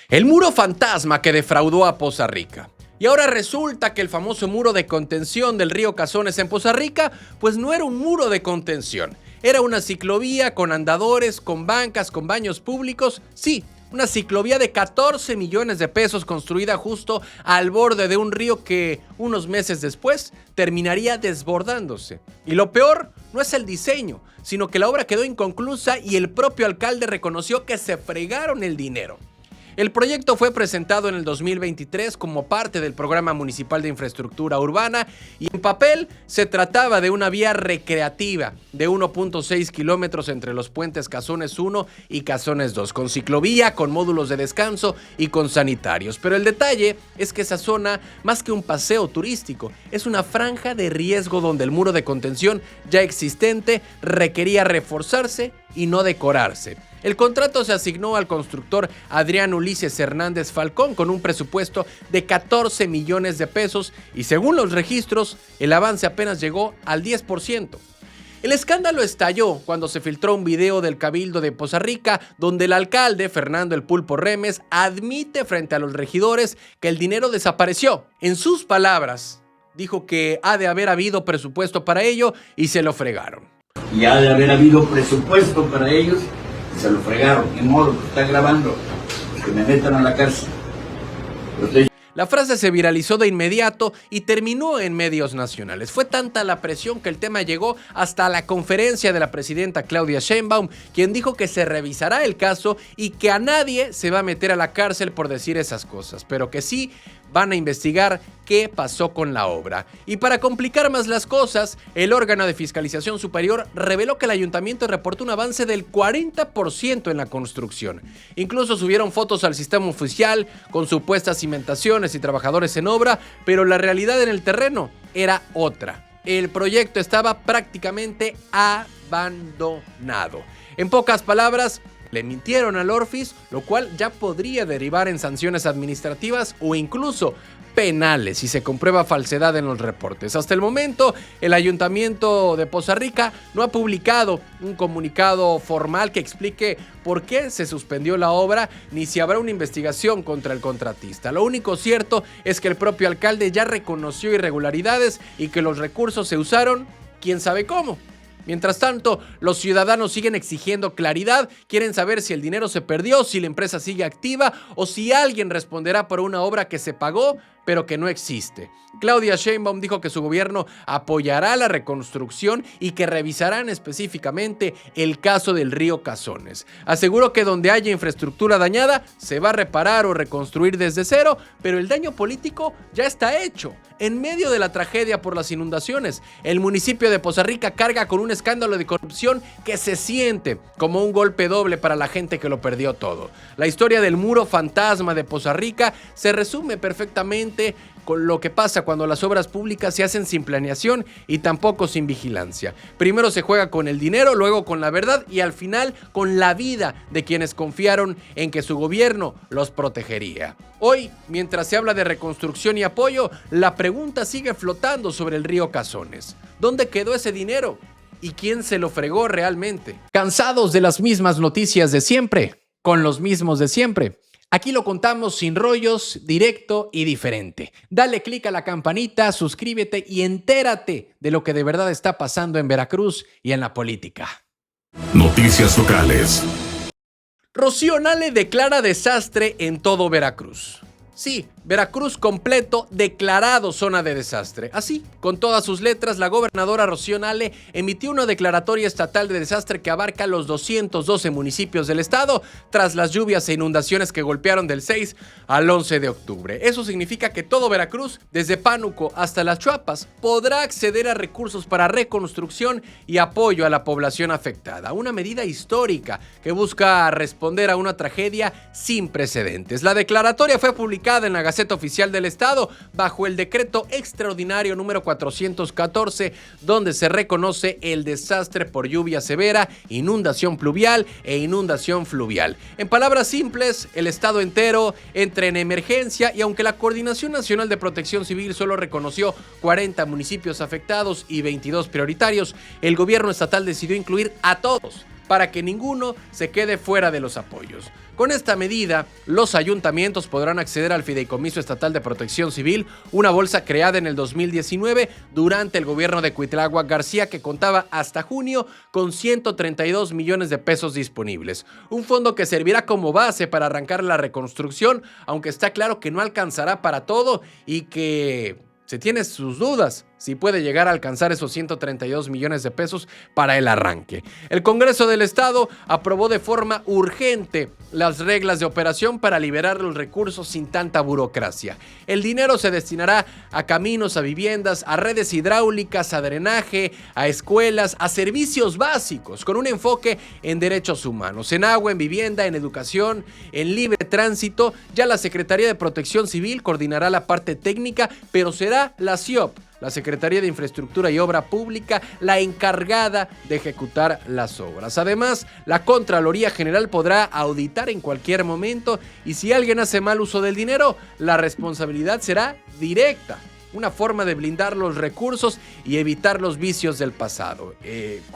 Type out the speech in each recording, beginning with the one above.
El muro fantasma que defraudó a Poza Rica. Y ahora resulta que el famoso muro de contención del río Cazones en Poza Rica, pues no era un muro de contención. Era una ciclovía con andadores, con bancas, con baños públicos. Sí, una ciclovía de 14 millones de pesos construida justo al borde de un río que unos meses después terminaría desbordándose. Y lo peor no es el diseño, sino que la obra quedó inconclusa y el propio alcalde reconoció que se fregaron el dinero. El proyecto fue presentado en el 2023 como parte del Programa Municipal de Infraestructura Urbana y en papel se trataba de una vía recreativa de 1.6 kilómetros entre los puentes Cazones 1 y Cazones 2, con ciclovía, con módulos de descanso y con sanitarios. Pero el detalle es que esa zona, más que un paseo turístico, es una franja de riesgo donde el muro de contención ya existente requería reforzarse y no decorarse. El contrato se asignó al constructor Adrián Ulises Hernández Falcón con un presupuesto de 14 millones de pesos y según los registros, el avance apenas llegó al 10%. El escándalo estalló cuando se filtró un video del Cabildo de Poza Rica donde el alcalde, Fernando El Pulpo Remes, admite frente a los regidores que el dinero desapareció. En sus palabras, dijo que ha de haber habido presupuesto para ello y se lo fregaron. Y ha de haber habido presupuesto para ellos. Se lo fregaron, ni modo, están grabando, que me metan a la cárcel. La frase se viralizó de inmediato y terminó en medios nacionales. Fue tanta la presión que el tema llegó hasta la conferencia de la presidenta Claudia Sheinbaum, quien dijo que se revisará el caso y que a nadie se va a meter a la cárcel por decir esas cosas, pero que sí van a investigar qué pasó con la obra. Y para complicar más las cosas, el órgano de fiscalización superior reveló que el ayuntamiento reportó un avance del 40% en la construcción. Incluso subieron fotos al sistema oficial con supuestas cimentaciones y trabajadores en obra, pero la realidad en el terreno era otra. El proyecto estaba prácticamente abandonado. En pocas palabras, le mintieron al Orfis, lo cual ya podría derivar en sanciones administrativas o incluso penales si se comprueba falsedad en los reportes. Hasta el momento, el Ayuntamiento de Poza Rica no ha publicado un comunicado formal que explique por qué se suspendió la obra ni si habrá una investigación contra el contratista. Lo único cierto es que el propio alcalde ya reconoció irregularidades y que los recursos se usaron quién sabe cómo. Mientras tanto, los ciudadanos siguen exigiendo claridad, quieren saber si el dinero se perdió, si la empresa sigue activa o si alguien responderá por una obra que se pagó pero que no existe. Claudia Sheinbaum dijo que su gobierno apoyará la reconstrucción y que revisarán específicamente el caso del río Cazones. Aseguró que donde haya infraestructura dañada se va a reparar o reconstruir desde cero, pero el daño político ya está hecho. En medio de la tragedia por las inundaciones, el municipio de Poza Rica carga con un escándalo de corrupción que se siente como un golpe doble para la gente que lo perdió todo. La historia del muro fantasma de Poza Rica se resume perfectamente con lo que pasa cuando las obras públicas se hacen sin planeación y tampoco sin vigilancia. Primero se juega con el dinero, luego con la verdad y al final con la vida de quienes confiaron en que su gobierno los protegería. Hoy, mientras se habla de reconstrucción y apoyo, la pregunta sigue flotando sobre el río Cazones. ¿Dónde quedó ese dinero? ¿Y quién se lo fregó realmente? ¿Cansados de las mismas noticias de siempre? ¿Con los mismos de siempre? Aquí lo contamos sin rollos, directo y diferente. Dale click a la campanita, suscríbete y entérate de lo que de verdad está pasando en Veracruz y en la política. Noticias locales. Rocío Nale declara desastre en todo Veracruz. Sí, Veracruz completo declarado zona de desastre. Así, con todas sus letras, la gobernadora Rocío Nale emitió una declaratoria estatal de desastre que abarca los 212 municipios del estado tras las lluvias e inundaciones que golpearon del 6 al 11 de octubre. Eso significa que todo Veracruz, desde Pánuco hasta Las Chuapas, podrá acceder a recursos para reconstrucción y apoyo a la población afectada. Una medida histórica que busca responder a una tragedia sin precedentes. La declaratoria fue publicada en la Gaceta Oficial del Estado bajo el decreto extraordinario número 414, donde se reconoce el desastre por lluvia severa, inundación pluvial e inundación fluvial. En palabras simples, el estado entero entra en emergencia y aunque la Coordinación Nacional de Protección Civil solo reconoció 40 municipios afectados y 22 prioritarios, el gobierno estatal decidió incluir a todos para que ninguno se quede fuera de los apoyos. Con esta medida, los ayuntamientos podrán acceder al Fideicomiso Estatal de Protección Civil, una bolsa creada en el 2019 durante el gobierno de Cuitláhuac García, que contaba hasta junio con 132 millones de pesos disponibles. Un fondo que servirá como base para arrancar la reconstrucción, aunque está claro que no alcanzará para todo y que se tiene sus dudas si puede llegar a alcanzar esos 132 millones de pesos para el arranque. El Congreso del Estado aprobó de forma urgente las reglas de operación para liberar los recursos sin tanta burocracia. El dinero se destinará a caminos, a viviendas, a redes hidráulicas, a drenaje, a escuelas, a servicios básicos, con un enfoque en derechos humanos, en agua, en vivienda, en educación, en libre tránsito. Ya la Secretaría de Protección Civil coordinará la parte técnica, pero será la SIOP, la Secretaría de Infraestructura y Obra Pública, la encargada de ejecutar las obras. Además, la Contraloría General podrá auditar en cualquier momento y si alguien hace mal uso del dinero, la responsabilidad será directa. Una forma de blindar los recursos y evitar los vicios del pasado.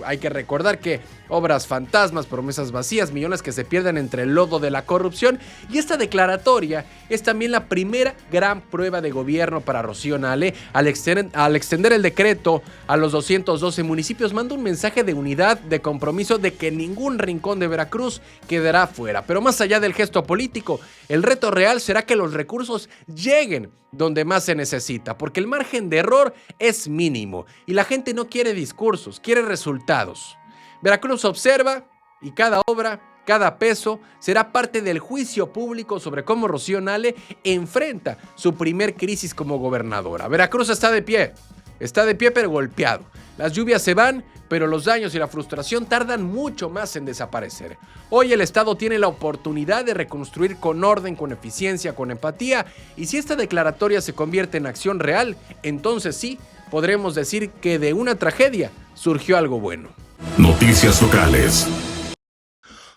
Hay que recordar que obras fantasmas, promesas vacías, millones que se pierden entre el lodo de la corrupción, y esta declaratoria es también la primera gran prueba de gobierno para Rocío Nale. Al extender el decreto a los 212 municipios, manda un mensaje de unidad, de compromiso, de que ningún rincón de Veracruz quedará fuera. Pero más allá del gesto político, el reto real será que los recursos lleguen donde más se necesita, porque el margen de error es mínimo y la gente no quiere discursos, quiere resultados. Veracruz observa y cada obra, cada peso será parte del juicio público sobre cómo Rocío Nale enfrenta su primer crisis como gobernadora. Veracruz está de pie pero golpeado. Las lluvias se van, pero los daños y la frustración tardan mucho más en desaparecer. Hoy el Estado tiene la oportunidad de reconstruir con orden, con eficiencia, con empatía, y si esta declaratoria se convierte en acción real, entonces sí, podremos decir que de una tragedia surgió algo bueno. Noticias locales.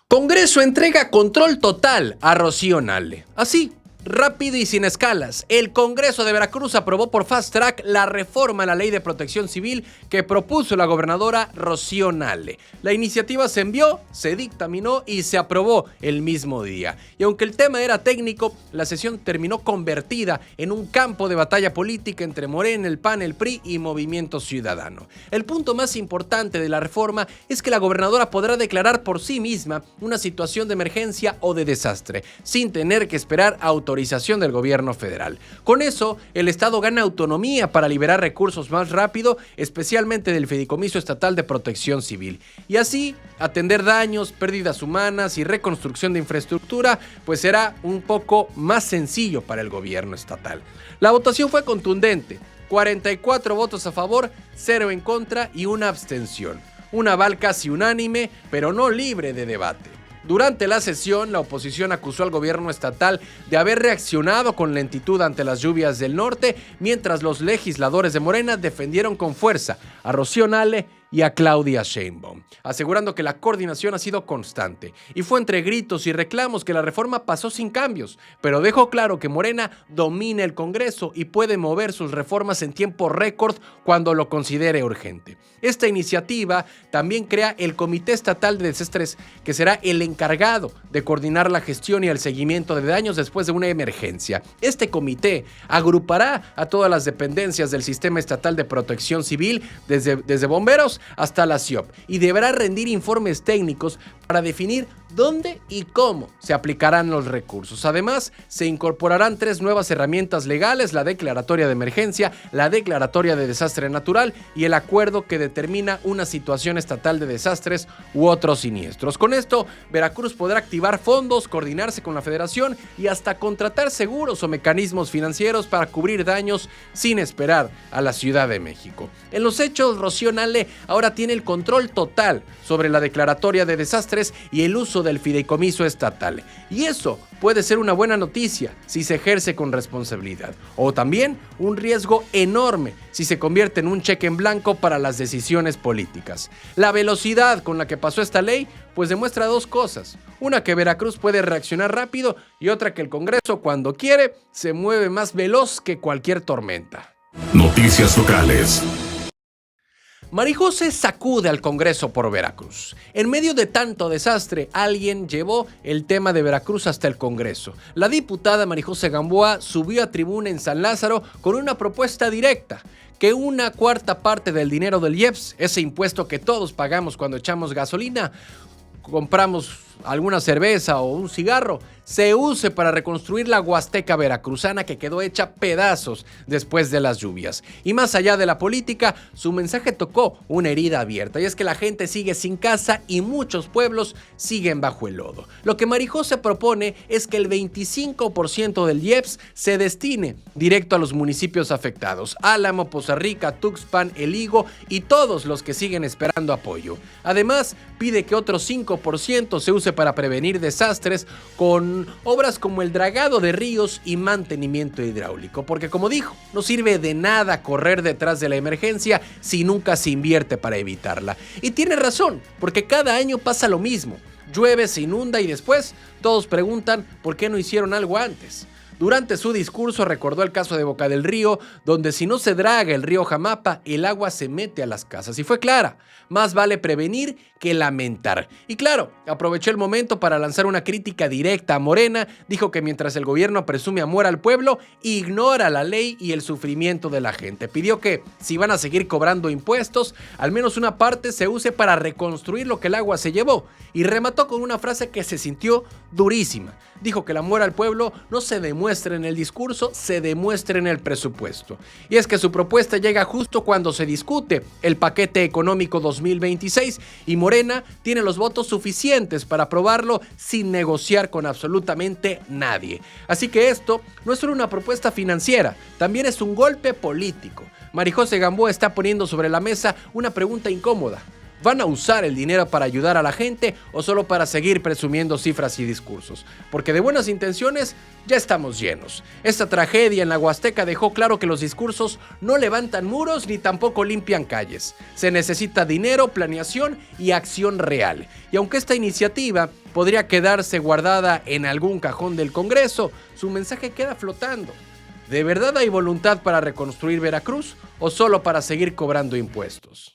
Congreso entrega control total a Rocío Nale. Así, rápido y sin escalas, el Congreso de Veracruz aprobó por fast track la reforma a la Ley de Protección Civil que propuso la gobernadora Rocío Nale. La iniciativa se envió, se dictaminó y se aprobó el mismo día. Y aunque el tema era técnico, la sesión terminó convertida en un campo de batalla política entre Morena, el PAN, el PRI y Movimiento Ciudadano. El punto más importante de la reforma es que la gobernadora podrá declarar por sí misma una situación de emergencia o de desastre, sin tener que esperar autorización del gobierno federal. Con eso, el Estado gana autonomía para liberar recursos más rápido, especialmente del Fideicomiso Estatal de Protección Civil. Y así, atender daños, pérdidas humanas y reconstrucción de infraestructura, pues será un poco más sencillo para el gobierno estatal. La votación fue contundente: 44 votos a favor, 0 en contra y una abstención. Un aval casi unánime, pero no libre de debate. Durante la sesión, la oposición acusó al gobierno estatal de haber reaccionado con lentitud ante las lluvias del norte, mientras los legisladores de Morena defendieron con fuerza a Rocío Nale y a Claudia Sheinbaum, asegurando que la coordinación ha sido constante. Y fue entre gritos y reclamos que la reforma pasó sin cambios, pero dejó claro que Morena domina el Congreso y puede mover sus reformas en tiempo récord cuando lo considere urgente. Esta iniciativa también crea el Comité Estatal de Desastres, que será el encargado de coordinar la gestión y el seguimiento de daños después de una emergencia. Este comité agrupará a todas las dependencias del Sistema Estatal de Protección Civil, desde bomberos hasta la SIOP, y deberá rendir informes técnicos para definir dónde y cómo se aplicarán los recursos. Además, se incorporarán 3 nuevas herramientas legales: la declaratoria de emergencia, la declaratoria de desastre natural y el acuerdo que determina una situación estatal de desastres u otros siniestros. Con esto, Veracruz podrá activar fondos, coordinarse con la Federación y hasta contratar seguros o mecanismos financieros para cubrir daños sin esperar a la Ciudad de México. En los hechos, Rocío Nale ahora tiene el control total sobre la declaratoria de desastres y el uso del fideicomiso estatal. Y eso puede ser una buena noticia si se ejerce con responsabilidad, o también un riesgo enorme si se convierte en un cheque en blanco para las decisiones políticas. La velocidad con la que pasó esta ley pues demuestra 2 cosas: una, que Veracruz puede reaccionar rápido, y otra, que el Congreso, cuando quiere, se mueve más veloz que cualquier tormenta. Noticias locales. Marijose sacude al Congreso por Veracruz. En medio de tanto desastre, alguien llevó el tema de Veracruz hasta el Congreso. La diputada Marijose Gamboa subió a tribuna en San Lázaro con una propuesta directa: que una cuarta parte del dinero del IEPS, ese impuesto que todos pagamos cuando echamos gasolina, compramos alguna cerveza o un cigarro, se use para reconstruir la Huasteca veracruzana que quedó hecha pedazos después de las lluvias. Y más allá de la política, su mensaje tocó una herida abierta, y es que la gente sigue sin casa y muchos pueblos siguen bajo el lodo. Lo que Marijose propone es que el 25% del IEPS se destine directo a los municipios afectados: Álamo, Poza Rica, Tuxpan, El Higo y todos los que siguen esperando apoyo. Además, pide que otro 5% se use para prevenir desastres con obras como el dragado de ríos y mantenimiento hidráulico, porque, como dijo, no sirve de nada correr detrás de la emergencia si nunca se invierte para evitarla. Y tiene razón, porque cada año pasa lo mismo: llueve, se inunda y después todos preguntan por qué no hicieron algo antes. Durante su discurso recordó el caso de Boca del Río, donde si no se draga el río Jamapa, el agua se mete a las casas. Y fue clara: más vale prevenir que lamentar. Y claro, aprovechó el momento para lanzar una crítica directa a Morena. Dijo que mientras el gobierno presume amor al pueblo, ignora la ley y el sufrimiento de la gente. Pidió que, si van a seguir cobrando impuestos, al menos una parte se use para reconstruir lo que el agua se llevó. Y remató con una frase que se sintió durísima. Dijo que el amor al pueblo no se demuestra en el discurso, se demuestra en el presupuesto. Y es que su propuesta llega justo cuando se discute el paquete económico 2026 y Morena tiene los votos suficientes para aprobarlo sin negociar con absolutamente nadie. Así que esto no es solo una propuesta financiera, también es un golpe político. Marijose Gamboa está poniendo sobre la mesa una pregunta incómoda: ¿van a usar el dinero para ayudar a la gente o solo para seguir presumiendo cifras y discursos? Porque de buenas intenciones ya estamos llenos. Esta tragedia en la Huasteca dejó claro que los discursos no levantan muros ni tampoco limpian calles. Se necesita dinero, planeación y acción real. Y aunque esta iniciativa podría quedarse guardada en algún cajón del Congreso, su mensaje queda flotando. ¿De verdad hay voluntad para reconstruir Veracruz o solo para seguir cobrando impuestos?